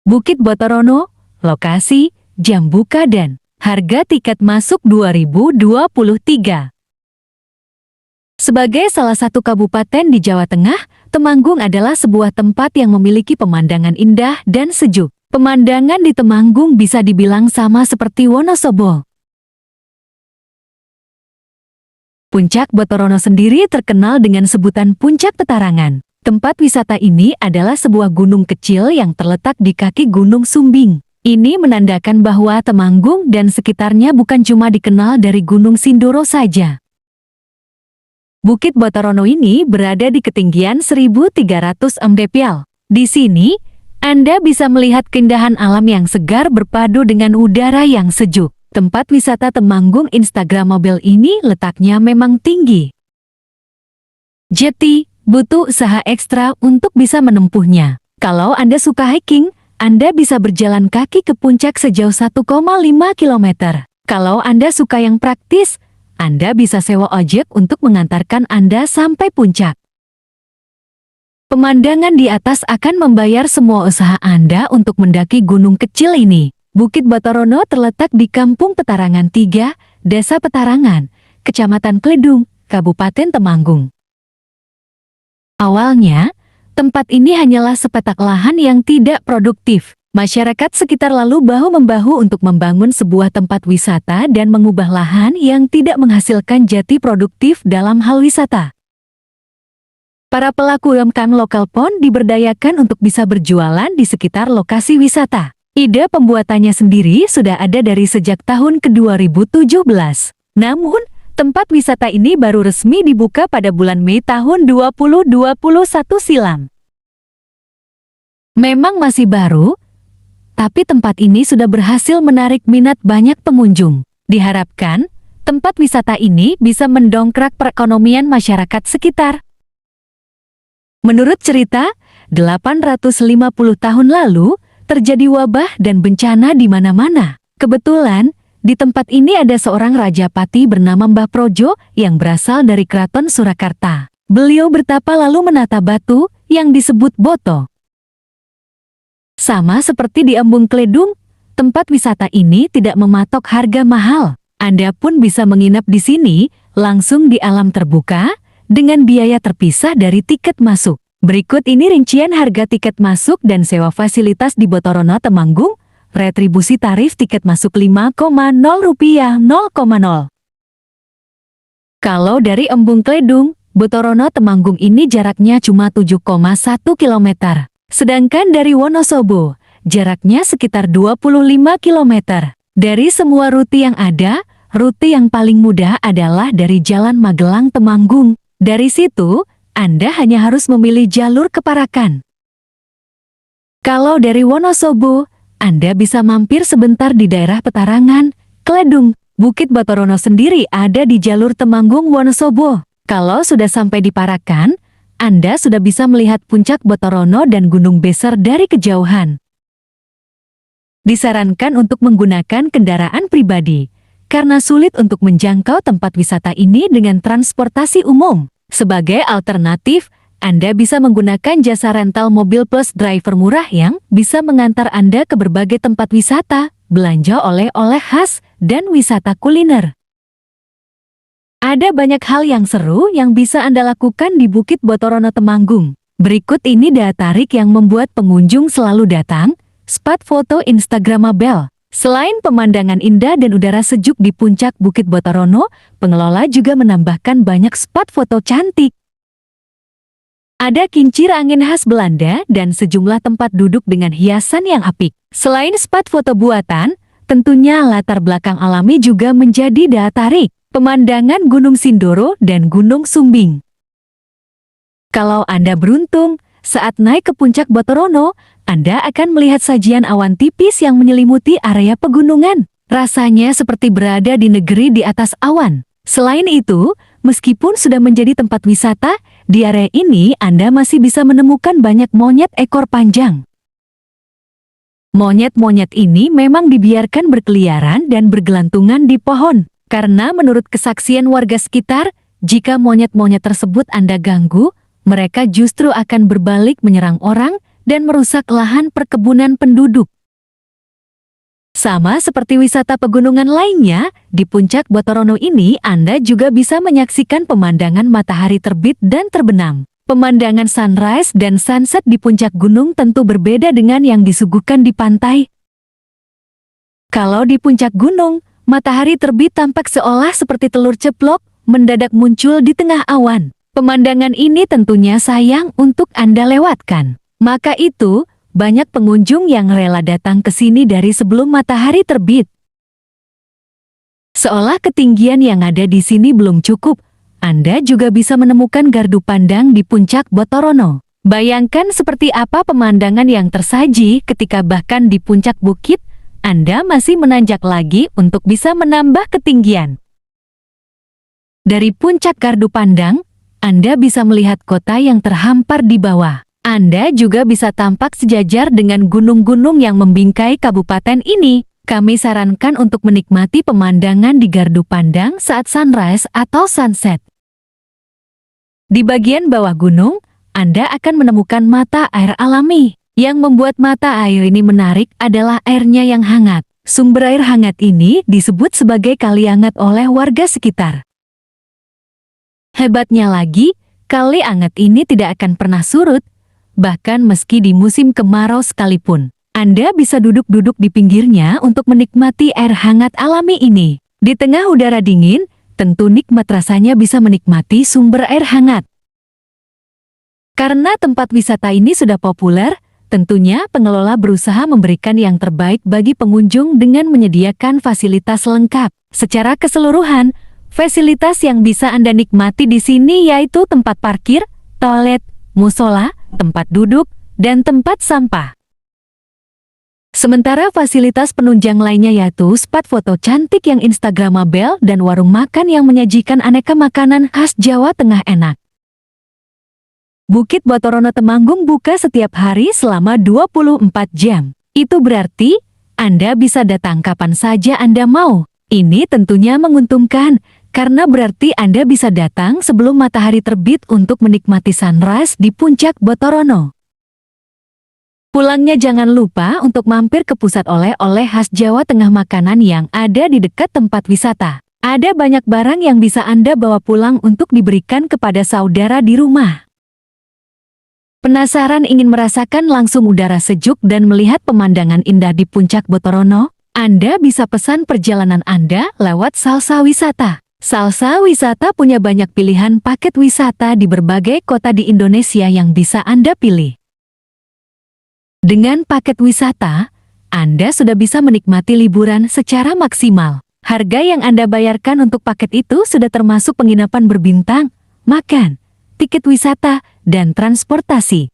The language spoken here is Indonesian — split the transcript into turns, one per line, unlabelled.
Bukit Botorono, lokasi, jam buka dan harga tiket masuk 2023. Sebagai salah satu kabupaten di Jawa Tengah, Temanggung adalah sebuah tempat yang memiliki pemandangan indah dan sejuk. Pemandangan di Temanggung bisa dibilang sama seperti Wonosobo. Puncak Botorono sendiri terkenal dengan sebutan Puncak Petarangan. Tempat wisata ini adalah sebuah gunung kecil yang terletak di kaki Gunung Sumbing. Ini menandakan bahwa Temanggung dan sekitarnya bukan cuma dikenal dari Gunung Sindoro saja. Bukit Botorono ini berada di ketinggian 1.300 mdpl. Di sini, Anda bisa melihat keindahan alam yang segar berpadu dengan udara yang sejuk. Tempat wisata Temanggung Instagramable ini letaknya memang tinggi. Jadi, butuh usaha ekstra untuk bisa menempuhnya. Kalau Anda suka hiking, Anda bisa berjalan kaki ke puncak sejauh 1,5 km. Kalau Anda suka yang praktis, Anda bisa sewa ojek untuk mengantarkan Anda sampai puncak. Pemandangan di atas akan membayar semua usaha Anda untuk mendaki gunung kecil ini. Bukit Botorono terletak di Kampung Petarangan 3, Desa Petarangan, Kecamatan Kledung, Kabupaten Temanggung. Awalnya, tempat ini hanyalah sepetak lahan yang tidak produktif. Masyarakat sekitar lalu bahu-membahu untuk membangun sebuah tempat wisata dan mengubah lahan yang tidak menghasilkan jati produktif dalam hal wisata. Para pelaku UMKM lokal pun diberdayakan untuk bisa berjualan di sekitar lokasi wisata. Ide pembuatannya sendiri sudah ada dari sejak tahun ke-2017. Namun, tempat wisata ini baru resmi dibuka pada bulan Mei tahun 2021 silam. Memang masih baru, tapi tempat ini sudah berhasil menarik minat banyak pengunjung. Diharapkan, tempat wisata ini bisa mendongkrak perekonomian masyarakat sekitar. Menurut cerita, 850 tahun lalu, terjadi wabah dan bencana di mana-mana. Kebetulan, di tempat ini ada seorang Rajapati bernama Mbah Projo yang berasal dari Keraton Surakarta. Beliau bertapa lalu menata batu yang disebut Boto. Sama seperti di Embung Kledung, tempat wisata ini tidak mematok harga mahal. Anda pun bisa menginap di sini langsung di alam terbuka dengan biaya terpisah dari tiket masuk. Berikut ini rincian harga tiket masuk dan sewa fasilitas di Botorono Temanggung. Retribusi tarif tiket masuk Rp5,0 0,0. Kalau dari Embung Kledung, Botorono Temanggung ini jaraknya cuma 7,1 km. Sedangkan dari Wonosobo, jaraknya sekitar 25 km. Dari semua rute yang ada, rute yang paling mudah adalah dari Jalan Magelang Temanggung. Dari situ, Anda hanya harus memilih jalur ke Parakan. Kalau dari Wonosobo, Anda bisa mampir sebentar di daerah Petarangan, Kledung. Bukit Botorono sendiri ada di jalur Temanggung Wonosobo. Kalau sudah sampai di Parakan, Anda sudah bisa melihat puncak Botorono dan Gunung Beser dari kejauhan. Disarankan untuk menggunakan kendaraan pribadi, karena sulit untuk menjangkau tempat wisata ini dengan transportasi umum. Sebagai alternatif, Anda bisa menggunakan jasa rental mobil plus driver murah yang bisa mengantar Anda ke berbagai tempat wisata, belanja oleh-oleh khas, dan wisata kuliner. Ada banyak hal yang seru yang bisa Anda lakukan di Bukit Botorono Temanggung. Berikut ini daya tarik yang membuat pengunjung selalu datang, spot foto Instagramable. Selain pemandangan indah dan udara sejuk di puncak Bukit Botorono, pengelola juga menambahkan banyak spot foto cantik. Ada kincir angin khas Belanda dan sejumlah tempat duduk dengan hiasan yang apik. Selain spot foto buatan, tentunya latar belakang alami juga menjadi daya tarik. Pemandangan Gunung Sindoro dan Gunung Sumbing. Kalau Anda beruntung, saat naik ke puncak Botorono, Anda akan melihat sajian awan tipis yang menyelimuti area pegunungan. Rasanya seperti berada di negeri di atas awan. Selain itu, meskipun sudah menjadi tempat wisata, di area ini Anda masih bisa menemukan banyak monyet ekor panjang. Monyet-monyet ini memang dibiarkan berkeliaran dan bergelantungan di pohon. Karena menurut kesaksian warga sekitar, jika monyet-monyet tersebut Anda ganggu, mereka justru akan berbalik menyerang orang dan merusak lahan perkebunan penduduk. Sama seperti wisata pegunungan lainnya, di Puncak Botorono ini Anda juga bisa menyaksikan pemandangan matahari terbit dan terbenam. Pemandangan sunrise dan sunset di puncak gunung tentu berbeda dengan yang disuguhkan di pantai. Kalau di puncak gunung, matahari terbit tampak seolah seperti telur ceplok, mendadak muncul di tengah awan. Pemandangan ini tentunya sayang untuk Anda lewatkan. Maka itu, banyak pengunjung yang rela datang ke sini dari sebelum matahari terbit. Seolah ketinggian yang ada di sini belum cukup, Anda juga bisa menemukan gardu pandang di Puncak Botorono. Bayangkan seperti apa pemandangan yang tersaji ketika bahkan di puncak bukit, Anda masih menanjak lagi untuk bisa menambah ketinggian. Dari puncak gardu pandang, Anda bisa melihat kota yang terhampar di bawah. Anda juga bisa tampak sejajar dengan gunung-gunung yang membingkai kabupaten ini. Kami sarankan untuk menikmati pemandangan di gardu pandang saat sunrise atau sunset. Di bagian bawah gunung, Anda akan menemukan mata air alami. Yang membuat mata air ini menarik adalah airnya yang hangat. Sumber air hangat ini disebut sebagai kali hangat oleh warga sekitar. Hebatnya lagi, kali hangat ini tidak akan pernah surut, bahkan meski di musim kemarau sekalipun. Anda bisa duduk-duduk di pinggirnya untuk menikmati air hangat alami ini. Di tengah udara dingin, tentu nikmat rasanya bisa menikmati sumber air hangat. Karena tempat wisata ini sudah populer, tentunya pengelola berusaha memberikan yang terbaik bagi pengunjung dengan menyediakan fasilitas lengkap. Secara keseluruhan, fasilitas yang bisa Anda nikmati di sini yaitu tempat parkir, toilet, musola, tempat duduk, dan tempat sampah. Sementara fasilitas penunjang lainnya yaitu spot foto cantik yang instagramable dan warung makan yang menyajikan aneka makanan khas Jawa Tengah enak. Bukit Botorono Temanggung buka setiap hari selama 24 jam. Itu berarti Anda bisa datang kapan saja Anda mau. Ini tentunya menguntungkan, karena berarti Anda bisa datang sebelum matahari terbit untuk menikmati sunrise di Puncak Botorono. Pulangnya jangan lupa untuk mampir ke pusat oleh-oleh khas Jawa Tengah makanan yang ada di dekat tempat wisata. Ada banyak barang yang bisa Anda bawa pulang untuk diberikan kepada saudara di rumah. Penasaran ingin merasakan langsung udara sejuk dan melihat pemandangan indah di Puncak Botorono? Anda bisa pesan perjalanan Anda lewat Salsa Wisata. Salsa Wisata punya banyak pilihan paket wisata di berbagai kota di Indonesia yang bisa Anda pilih. Dengan paket wisata, Anda sudah bisa menikmati liburan secara maksimal. Harga yang Anda bayarkan untuk paket itu sudah termasuk penginapan berbintang, makan, tiket wisata, dan transportasi.